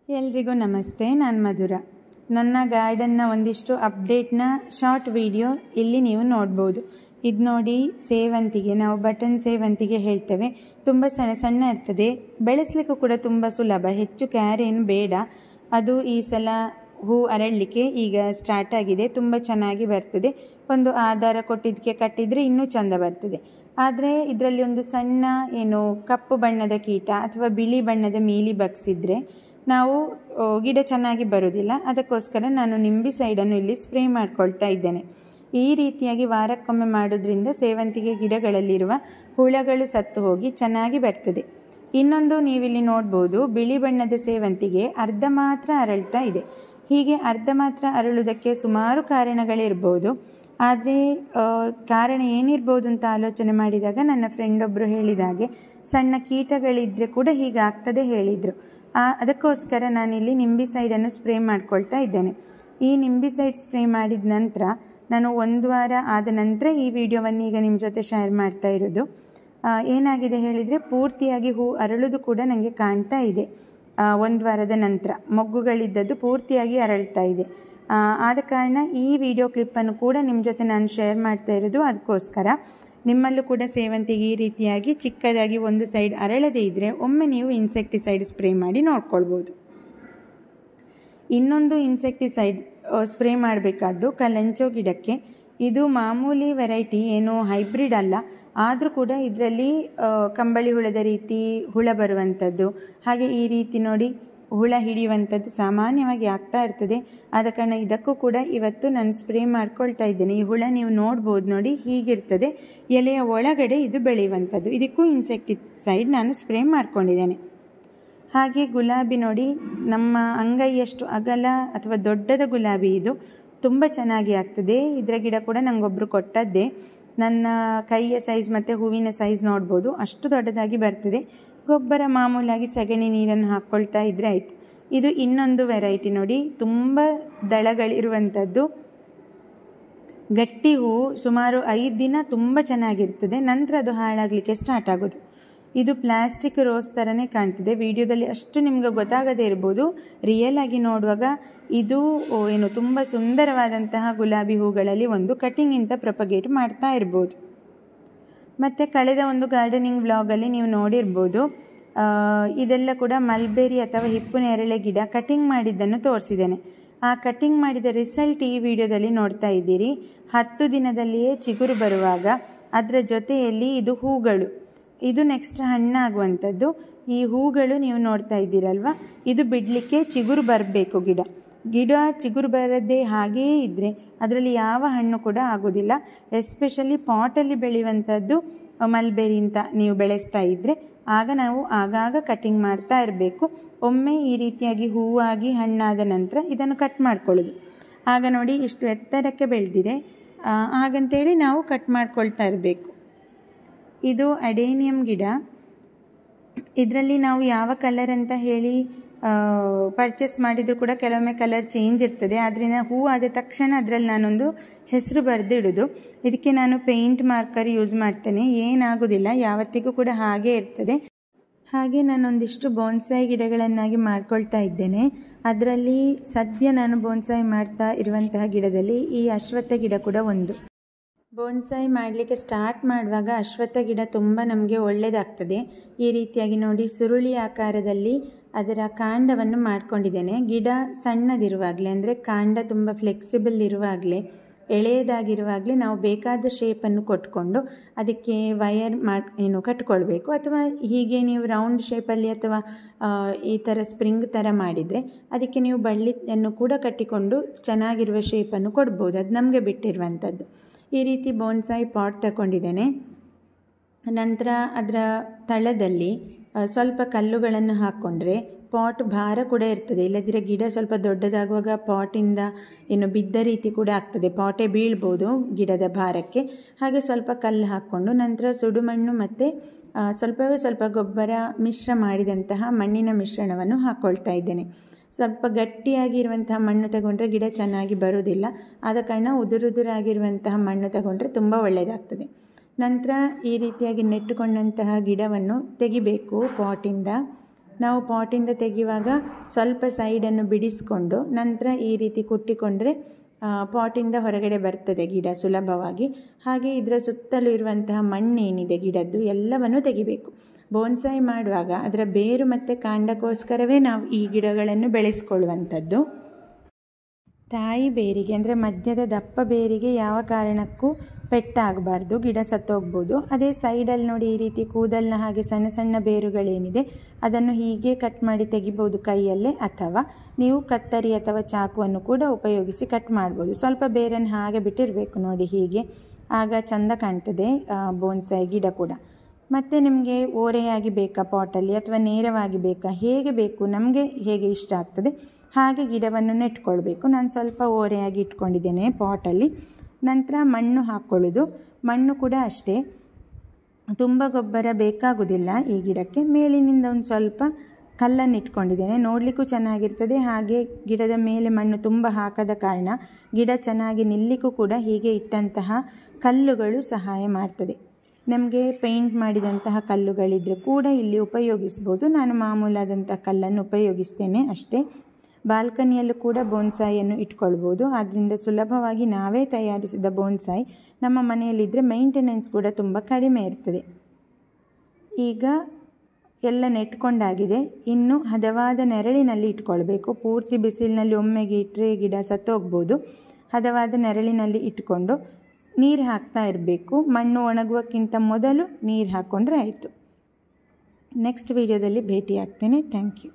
ಎಲ್ರಿಗೂ ನಮಸ್ತೆ. ನಾನು ಮಧುರ. ನನ್ನ ಗಾರ್ಡನ್ನ ಒಂದಿಷ್ಟು ಅಪ್ಡೇಟ್ನ ಶಾರ್ಟ್ ವಿಡಿಯೋ ಇಲ್ಲಿ ನೀವು ನೋಡ್ಬೋದು. ಇದು ನೋಡಿ, ಸೇವಂತಿಗೆ, ನಾವು ಬಟನ್ ಸೇವಂತಿಗೆ ಹೇಳ್ತೇವೆ. ತುಂಬ ಸಣ್ಣ ಸಣ್ಣ ಇರ್ತದೆ, ಬೆಳೆಸಲಿಕ್ಕೂ ಕೂಡ ತುಂಬ ಸುಲಭ, ಹೆಚ್ಚು ಕ್ಯಾರ್ ಏನು ಬೇಡ. ಅದು ಈ ಸಲ ಹೂ ಅರಳಲಿಕ್ಕೆ ಈಗ ಸ್ಟಾರ್ಟ್ ಆಗಿದೆ, ತುಂಬ ಚೆನ್ನಾಗಿ ಬರ್ತದೆ. ಒಂದು ಆಧಾರ ಕೊಟ್ಟಿದ್ದಕ್ಕೆ ಕಟ್ಟಿದರೆ ಇನ್ನೂ ಚೆಂದ ಬರ್ತದೆ. ಆದರೆ ಇದರಲ್ಲಿ ಒಂದು ಸಣ್ಣ ಏನು ಕಪ್ಪು ಬಣ್ಣದ ಕೀಟ ಅಥವಾ ಬಿಳಿ ಬಣ್ಣದ ಮೀಲಿ ಬಗ್ಸಿದ್ರೆ ನಾವು ಗಿಡ ಚೆನ್ನಾಗಿ ಬರೋದಿಲ್ಲ. ಅದಕ್ಕೋಸ್ಕರ ನಾನು ನಿಂಬಿಸೈಡನ್ನು ಇಲ್ಲಿ ಸ್ಪ್ರೇ ಮಾಡ್ಕೊಳ್ತಾ ಇದ್ದೇನೆ. ಈ ರೀತಿಯಾಗಿ ವಾರಕ್ಕೊಮ್ಮೆ ಮಾಡೋದ್ರಿಂದ ಸೇವಂತಿಗೆ ಗಿಡಗಳಲ್ಲಿರುವ ಹುಳಗಳು ಸತ್ತು ಹೋಗಿ ಚೆನ್ನಾಗಿ ಬರ್ತದೆ. ಇನ್ನೊಂದು ನೀವಿಲ್ಲಿ ನೋಡ್ಬೋದು, ಬಿಳಿ ಬಣ್ಣದ ಸೇವಂತಿಗೆ ಅರ್ಧ ಮಾತ್ರ ಅರಳ್ತಾ ಇದೆ. ಹೀಗೆ ಅರ್ಧ ಮಾತ್ರ ಅರಳುವುದಕ್ಕೆ ಸುಮಾರು ಕಾರಣಗಳಿರ್ಬೋದು. ಆದರೆ ಕಾರಣ ಏನಿರ್ಬೋದು ಅಂತ ಆಲೋಚನೆ ಮಾಡಿದಾಗ ನನ್ನ ಫ್ರೆಂಡ್ ಒಬ್ಬರು ಹೇಳಿದಾಗೆ ಸಣ್ಣ ಕೀಟಗಳಿದ್ದರೆ ಕೂಡ ಹೀಗಾಗ್ತದೆ ಹೇಳಿದರು. ಅದಕ್ಕೋಸ್ಕರ ನಾನಿಲ್ಲಿ ನಿಂಬಿಸೈಡನ್ನು ಸ್ಪ್ರೇ ಮಾಡ್ಕೊಳ್ತಾ ಇದ್ದೇನೆ. ಈ ನಿಂಬಿಸೈಡ್ ಸ್ಪ್ರೇ ಮಾಡಿದ ನಂತರ ನಾನು 1 ವಾರ ಆದ ನಂತರ ಈ ವಿಡಿಯೋವನ್ನು ಈಗ ನಿಮ್ಮ ಜೊತೆ ಶೇರ್ ಮಾಡ್ತಾ ಇರೋದು. ಏನಾಗಿದೆ ಹೇಳಿದರೆ, ಪೂರ್ತಿಯಾಗಿ ಹೂ ಅರಳೋದು ಕೂಡ ನನಗೆ ಕಾಣ್ತಾ ಇದೆ. 1 ವಾರದ ನಂತರ ಮೊಗ್ಗುಗಳಿದ್ದದ್ದು ಪೂರ್ತಿಯಾಗಿ ಅರಳ್ತಾ ಇದೆ. ಆದ ಕಾರಣ ಈ ವಿಡಿಯೋ ಕ್ಲಿಪ್ಪನ್ನು ಕೂಡ ನಿಮ್ಮ ಜೊತೆ ನಾನು ಶೇರ್ ಮಾಡ್ತಾ ಇರೋದು ಅದಕ್ಕೋಸ್ಕರ. ನಿಮ್ಮಲ್ಲೂ ಕೂಡ ಸೇವಂತಿಗೆ ಈ ರೀತಿಯಾಗಿ ಚಿಕ್ಕದಾಗಿ ಒಂದು ಸೈಡ್ ಅರಳದೇ ಇದ್ದರೆ ಒಮ್ಮೆ ನೀವು ಇನ್ಸೆಕ್ಟಿಸೈಡ್ ಸ್ಪ್ರೇ ಮಾಡಿ ನೋಡ್ಕೊಳ್ಬೋದು. ಇನ್ನೊಂದು ಇನ್ಸೆಕ್ಟಿಸೈಡ್ ಸ್ಪ್ರೇ ಮಾಡಬೇಕಾದ್ದು ಕಲಂಚೋ ಗಿಡಕ್ಕೆ. ಇದು ಮಾಮೂಲಿ ವೆರೈಟಿ, ಏನು ಹೈಬ್ರಿಡ್ ಅಲ್ಲ. ಆದರೂ ಕೂಡ ಇದರಲ್ಲಿ ಕಂಬಳಿ ಹುಳದ ರೀತಿ ಹುಳ ಬರುವಂಥದ್ದು, ಹಾಗೆ ಈ ರೀತಿ ನೋಡಿ ಹುಳ ಹಿಡಿಯುವಂಥದ್ದು ಸಾಮಾನ್ಯವಾಗಿ ಆಗ್ತಾ ಇರ್ತದೆ. ಆದ ಕಾರಣ ಇದಕ್ಕೂ ಕೂಡ ಇವತ್ತು ನಾನು ಸ್ಪ್ರೇ ಮಾಡ್ಕೊಳ್ತಾ ಇದ್ದೇನೆ. ಈ ಹುಳ ನೀವು ನೋಡ್ಬೋದು ನೋಡಿ, ಹೀಗಿರ್ತದೆ, ಎಲೆಯ ಒಳಗಡೆ ಇದು ಬೆಳೆಯುವಂಥದ್ದು. ಇದಕ್ಕೂ ಇನ್ಸೆಕ್ಟಿಸೈಡ್ ನಾನು ಸ್ಪ್ರೇ ಮಾಡ್ಕೊಂಡಿದ್ದೇನೆ. ಹಾಗೆ ಗುಲಾಬಿ ನೋಡಿ, ನಮ್ಮ ಅಂಗೈಯಷ್ಟು ಅಗಲ ಅಥವಾ ದೊಡ್ಡದ ಗುಲಾಬಿ ಇದು, ತುಂಬ ಚೆನ್ನಾಗಿ ಆಗ್ತದೆ. ಇದರ ಗಿಡ ಕೂಡ ನನಗೊಬ್ಬರು ಕೊಟ್ಟದ್ದೇ. ನನ್ನ ಕೈಯ ಸೈಜ್ ಮತ್ತು ಹೂವಿನ ಸೈಜ್ ನೋಡ್ಬೋದು, ಅಷ್ಟು ದೊಡ್ಡದಾಗಿ ಬರ್ತದೆ. ಗೊಬ್ಬರ ಮಾಮೂಲಾಗಿ ಸಗಣಿ ನೀರನ್ನು ಹಾಕ್ಕೊಳ್ತಾ ಇದ್ದರೆ ಆಯಿತು. ಇದು ಇನ್ನೊಂದು ವೆರೈಟಿ ನೋಡಿ, ತುಂಬ ದಳಗಳಿರುವಂಥದ್ದು ಗಟ್ಟಿ ಹೂವು. ಸುಮಾರು 5 ದಿನ ತುಂಬ ಚೆನ್ನಾಗಿರ್ತದೆ, ನಂತರ ಅದು ಹಾಳಾಗಲಿಕ್ಕೆ ಸ್ಟಾರ್ಟ್ ಆಗೋದು. ಇದು ಪ್ಲಾಸ್ಟಿಕ್ ರೋಸ್ ಥರನೇ ಕಾಣ್ತದೆ. ವಿಡಿಯೋದಲ್ಲಿ ಅಷ್ಟು ನಿಮ್ಗೆ ಗೊತ್ತಾಗದೇ ಇರ್ಬೋದು, ರಿಯಲ್ ಆಗಿ ನೋಡುವಾಗ ಇದು ಏನು ತುಂಬ ಸುಂದರವಾದಂತಹ ಗುಲಾಬಿ ಹೂಗಳಲ್ಲಿ ಒಂದು. ಕಟಿಂಗಿಂತ ಪ್ರೊಪಗೇಟ್ ಮಾಡ್ತಾ ಇರ್ಬೋದು. ಮತ್ತು ಕಳೆದ ಒಂದು ಗಾರ್ಡನಿಂಗ್ ವ್ಲಾಗಲ್ಲಿ ನೀವು ನೋಡಿರ್ಬೋದು, ಇದೆಲ್ಲ ಕೂಡ ಮಲ್ಬೆರಿ ಅಥವಾ ಹಿಪ್ಪು ನೇರಳೆ ಗಿಡ ಕಟಿಂಗ್ ಮಾಡಿದ್ದನ್ನು ತೋರಿಸಿದ್ದೇನೆ. ಆ ಕಟಿಂಗ್ ಮಾಡಿದ ರಿಸಲ್ಟ್ ಈ ವಿಡಿಯೋದಲ್ಲಿ ನೋಡ್ತಾ ಇದ್ದೀರಿ. 10 ದಿನದಲ್ಲಿಯೇ ಚಿಗುರು ಬರುವಾಗ ಅದರ ಜೊತೆಯಲ್ಲಿ ಇದು ಹೂಗಳು, ಇದು ನೆಕ್ಸ್ಟ್ ಹಣ್ಣಾಗುವಂಥದ್ದು. ಈ ಹೂಗಳು ನೀವು ನೋಡ್ತಾ ಇದ್ದೀರಲ್ವ, ಇದು ಬಿಡಲಿಕ್ಕೆ ಚಿಗುರು ಬರಬೇಕು. ಗಿಡ ಚಿಗುರು ಬರದೇ ಹಾಗೆಯೇ ಇದ್ದರೆ ಅದರಲ್ಲಿ ಯಾವ ಹಣ್ಣು ಕೂಡ ಆಗೋದಿಲ್ಲ. ಎಸ್ಪೆಷಲಿ ಪಾಟಲ್ಲಿ ಬೆಳೆಯುವಂಥದ್ದು ಮಲ್ಬೆರಿ ಅಂತ ನೀವು ಬೆಳೆಸ್ತಾ ಇದ್ದರೆ ಆಗ ನಾವು ಆಗಾಗ ಕಟಿಂಗ್ ಮಾಡ್ತಾ ಇರಬೇಕು. ಒಮ್ಮೆ ಈ ರೀತಿಯಾಗಿ ಹೂವಾಗಿ ಹಣ್ಣಾದ ನಂತರ ಇದನ್ನು ಕಟ್ ಮಾಡ್ಕೊಳ್ಳೋದು. ಆಗ ನೋಡಿ ಇಷ್ಟು ಎತ್ತರಕ್ಕೆ ಬೆಳೆದಿದೆ, ಹಾಗಂತೇಳಿ ನಾವು ಕಟ್ ಮಾಡ್ಕೊಳ್ತಾ ಇರಬೇಕು. ಇದು ಅಡೇನಿಯಂ ಗಿಡ. ಇದರಲ್ಲಿ ನಾವು ಯಾವ ಕಲರ್ ಅಂತ ಹೇಳಿ ಪರ್ಚೇಸ್ ಮಾಡಿದರೂ ಕೂಡ ಕೆಲವೊಮ್ಮೆ ಕಲರ್ ಚೇಂಜ್ ಇರ್ತದೆ. ಆದ್ದರಿಂದ ಹೂ ಆದ ತಕ್ಷಣ ಅದರಲ್ಲಿ ನಾನೊಂದು ಹೆಸರು ಬರೆದಿಡೋದು. ಇದಕ್ಕೆ ನಾನು ಪೇಂಟ್ ಮಾರ್ಕರ್ ಯೂಸ್ ಮಾಡ್ತೇನೆ, ಏನಾಗೋದಿಲ್ಲ, ಯಾವತ್ತಿಗೂ ಕೂಡ ಹಾಗೇ ಇರ್ತದೆ. ಹಾಗೆ ನಾನೊಂದಿಷ್ಟು ಬೋನ್ಸಾಯಿ ಗಿಡಗಳನ್ನಾಗಿ ಮಾಡ್ಕೊಳ್ತಾ ಇದ್ದೇನೆ. ಅದರಲ್ಲಿ ಸದ್ಯ ನಾನು ಬೋನ್ಸಾಯಿ ಮಾಡ್ತಾ ಇರುವಂತಹ ಗಿಡದಲ್ಲಿ ಈ ಅಶ್ವತ್ಥ ಗಿಡ ಕೂಡ ಒಂದು. ಬೋನ್ಸಾಯಿ ಮಾಡಲಿಕ್ಕೆ ಸ್ಟಾರ್ಟ್ ಮಾಡುವಾಗ ಅಶ್ವತ್ಥ ಗಿಡ ತುಂಬ ನಮಗೆ ಒಳ್ಳೆಯದಾಗ್ತದೆ. ಈ ರೀತಿಯಾಗಿ ನೋಡಿ ಸುರುಳಿ ಆಕಾರದಲ್ಲಿ ಅದರ ಕಾಂಡವನ್ನು ಮಾಡ್ಕೊಂಡಿದ್ದೇನೆ. ಗಿಡ ಸಣ್ಣದಿರುವಾಗಲೇ, ಅಂದರೆ ಕಾಂಡ ತುಂಬ ಫ್ಲೆಕ್ಸಿಬಲ್ ಇರುವಾಗಲೇ, ಎಳೆಯದಾಗಿರುವಾಗಲೇ ನಾವು ಬೇಕಾದ ಶೇಪನ್ನು ಕೊಟ್ಕೊಂಡು ಅದಕ್ಕೆ ವಯರ್ ಕಟ್ಕೊಳ್ಬೇಕು. ಅಥವಾ ಹೀಗೆ ನೀವು ರೌಂಡ್ ಶೇಪಲ್ಲಿ ಅಥವಾ ಈ ಥರ ಸ್ಪ್ರಿಂಗ್ ಥರ ಮಾಡಿದರೆ ಅದಕ್ಕೆ ನೀವು ಬಳ್ಳಿಯನ್ನು ಕೂಡ ಕಟ್ಟಿಕೊಂಡು ಚೆನ್ನಾಗಿರುವ ಶೇಪನ್ನು ಕೊಡ್ಬೋದು. ಅದು ನಮಗೆ ಬಿಟ್ಟಿರುವಂಥದ್ದು. ಈ ರೀತಿ ಬೋನ್ಸಾಯಿ ಪಾಟ್ ತಗೊಂಡಿದ್ದೇನೆ. ನಂತರ ಅದರ ತಳದಲ್ಲಿ ಸ್ವಲ್ಪ ಕಲ್ಲುಗಳನ್ನು ಹಾಕ್ಕೊಂಡ್ರೆ ಪಾಟ್ ಭಾರ ಕೂಡ ಇರ್ತದೆ. ಇಲ್ಲದಿದ್ದರೆ ಗಿಡ ಸ್ವಲ್ಪ ದೊಡ್ಡದಾಗುವಾಗ ಪಾಟಿಂದ ಬಿದ್ದ ರೀತಿ ಕೂಡ ಆಗ್ತದೆ, ಪಾಟೇ ಬೀಳ್ಬೋದು ಗಿಡದ ಭಾರಕ್ಕೆ. ಹಾಗೆ ಸ್ವಲ್ಪ ಕಲ್ಲು ಹಾಕ್ಕೊಂಡು ನಂತರ ಸುಡುಮಣ್ಣು ಮತ್ತು ಸ್ವಲ್ಪವೇ ಸ್ವಲ್ಪ ಗೊಬ್ಬರ ಮಿಶ್ರ ಮಾಡಿದಂತಹ ಮಣ್ಣಿನ ಮಿಶ್ರಣವನ್ನು ಹಾಕ್ಕೊಳ್ತಾ ಇದ್ದೇನೆ. ಸ್ವಲ್ಪ ಗಟ್ಟಿಯಾಗಿರುವಂತಹ ಮಣ್ಣು ತಗೊಂಡ್ರೆ ಗಿಡ ಚೆನ್ನಾಗಿ ಬರೋದಿಲ್ಲ. ಆದ ಕಾರಣ ಉದುರುದುರಾಗಿರುವಂತಹ ಮಣ್ಣು ತಗೊಂಡ್ರೆ ತುಂಬ ಒಳ್ಳೆಯದಾಗ್ತದೆ. ನಂತರ ಈ ರೀತಿಯಾಗಿ ನೆಟ್ಟುಕೊಂಡಂತಹ ಗಿಡವನ್ನು ತೆಗಿಬೇಕು ಪಾಟಿಂದ. ನಾವು ಪಾಟಿಂದ ತೆಗೆಯುವಾಗ ಸ್ವಲ್ಪ ಸೈಡನ್ನು ಬಿಡಿಸ್ಕೊಂಡು ನಂತರ ಈ ರೀತಿ ಕುಟ್ಟಿಕೊಂಡ್ರೆ ಪಾಟಿಂದ ಹೊರಗಡೆ ಬರ್ತದೆ ಗಿಡ ಸುಲಭವಾಗಿ. ಹಾಗೆ ಇದರ ಸುತ್ತಲೂ ಇರುವಂತಹ ಮಣ್ಣೇನಿದೆ ಗಿಡದ್ದು ಎಲ್ಲವನ್ನು ತೆಗಿಬೇಕು. ಬೋನ್ಸಾಯಿ ಮಾಡುವಾಗ ಅದರ ಬೇರು ಮತ್ತು ಕಾಂಡಕ್ಕೋಸ್ಕರವೇ ನಾವು ಈ ಗಿಡಗಳನ್ನು ಬೆಳೆಸ್ಕೊಳ್ಳುವಂಥದ್ದು. ತಾಯಿ ಬೇರಿಗೆ ಅಂದರೆ ಮಧ್ಯದ ದಪ್ಪ ಬೇರಿಗೆ ಯಾವ ಕಾರಣಕ್ಕೂ ಪೆಟ್ಟಾಗಬಾರ್ದು, ಗಿಡ ಸತ್ತೋಗ್ಬೋದು. ಅದೇ ಸೈಡಲ್ಲಿ ನೋಡಿ ಈ ರೀತಿ ಕೂದಲಿನ ಹಾಗೆ ಸಣ್ಣ ಸಣ್ಣ ಬೇರುಗಳೇನಿದೆ ಅದನ್ನು ಹೀಗೆ ಕಟ್ ಮಾಡಿ ತೆಗಿಬೋದು ಕೈಯಲ್ಲೇ, ಅಥವಾ ನೀವು ಕತ್ತರಿ ಅಥವಾ ಚಾಕುವನ್ನು ಕೂಡ ಉಪಯೋಗಿಸಿ ಕಟ್ ಮಾಡ್ಬೋದು. ಸ್ವಲ್ಪ ಬೇರನ್ನು ಹಾಗೆ ಬಿಟ್ಟಿರಬೇಕು ನೋಡಿ ಹೀಗೆ, ಆಗ ಚೆಂದ ಕಾಣ್ತದೆ ಬೋನ್ಸಾಯಿ ಗಿಡ ಕೂಡ. ಮತ್ತು ನಿಮಗೆ ಓರೆಯಾಗಿ ಬೇಕಾ ಪಾಟಲ್ಲಿ ಅಥವಾ ನೇರವಾಗಿ ಬೇಕಾ, ಹೇಗೆ ಬೇಕು ನಮಗೆ ಹೇಗೆ ಇಷ್ಟ ಆಗ್ತದೆ ಹಾಗೆ ಗಿಡವನ್ನು ನೆಟ್ಕೊಳ್ಬೇಕು. ನಾನು ಸ್ವಲ್ಪ ಓರೆಯಾಗಿ ಇಟ್ಕೊಂಡಿದ್ದೇನೆ ಪಾಟಲ್ಲಿ. ನಂತರ ಮಣ್ಣು ಹಾಕ್ಕೊಳ್ಳೋದು. ಮಣ್ಣು ಕೂಡ ಅಷ್ಟೇ, ತುಂಬ ಗೊಬ್ಬರ ಬೇಕಾಗುವುದಿಲ್ಲ ಈ ಗಿಡಕ್ಕೆ. ಮೇಲಿನಿಂದ ಒಂದು ಸ್ವಲ್ಪ ಕಲ್ಲನ್ನು ಇಟ್ಕೊಂಡಿದ್ದೇನೆ, ನೋಡಲಿಕ್ಕೂ ಚೆನ್ನಾಗಿರ್ತದೆ. ಹಾಗೆ ಗಿಡದ ಮೇಲೆ ಮಣ್ಣು ತುಂಬ ಹಾಕದ ಕಾರಣ ಗಿಡ ಚೆನ್ನಾಗಿ ನಿಲ್ಲಿಕ್ಕೂ ಕೂಡ ಹೀಗೆ ಇಟ್ಟಂತಹ ಕಲ್ಲುಗಳು ಸಹಾಯ ಮಾಡ್ತದೆ. ನಮಗೆ ಪೇಂಟ್ ಮಾಡಿದಂತಹ ಕಲ್ಲುಗಳಿದ್ದರೆ ಕೂಡ ಇಲ್ಲಿ ಉಪಯೋಗಿಸ್ಬೋದು. ನಾನು ಮಾಮೂಲಾದಂಥ ಕಲ್ಲನ್ನು ಉಪಯೋಗಿಸ್ತೇನೆ ಅಷ್ಟೇ. ಬಾಲ್ಕನಿಯಲ್ಲೂ ಕೂಡ ಬೋನ್ಸಾಯಿಯನ್ನು ಇಟ್ಕೊಳ್ಬೋದು. ಆದ್ದರಿಂದ ಸುಲಭವಾಗಿ ನಾವೇ ತಯಾರಿಸಿದ ಬೋನ್ಸಾಯಿ ನಮ್ಮ ಮನೆಯಲ್ಲಿದ್ದರೆ ಮೇಂಟೆನೆನ್ಸ್ ಕೂಡ ತುಂಬ ಕಡಿಮೆ ಇರ್ತದೆ. ಈಗ ಎಲ್ಲ ನೆಟ್ಕೊಂಡಾಗಿದೆ. ಇನ್ನು ಹದವಾದ ನೆರಳಿನಲ್ಲಿ ಇಟ್ಕೊಳ್ಬೇಕು. ಪೂರ್ತಿ ಬಿಸಿಲಿನಲ್ಲಿ ಒಮ್ಮೆಗೆ ಇಟ್ಟರೆ ಗಿಡ ಸತ್ತೋಗ್ಬೋದು. ಹದವಾದ ನೆರಳಿನಲ್ಲಿ ಇಟ್ಕೊಂಡು ನೀರು ಹಾಕ್ತಾ ಇರಬೇಕು. ಮಣ್ಣು ಒಣಗುವಕ್ಕಿಂತ ಮೊದಲು ನೀರು ಹಾಕ್ಕೊಂಡ್ರೆ ಆಯಿತು. ನೆಕ್ಸ್ಟ್ ವಿಡಿಯೋದಲ್ಲಿ ಭೇಟಿ ಆಗ್ತೇನೆ. Thank you.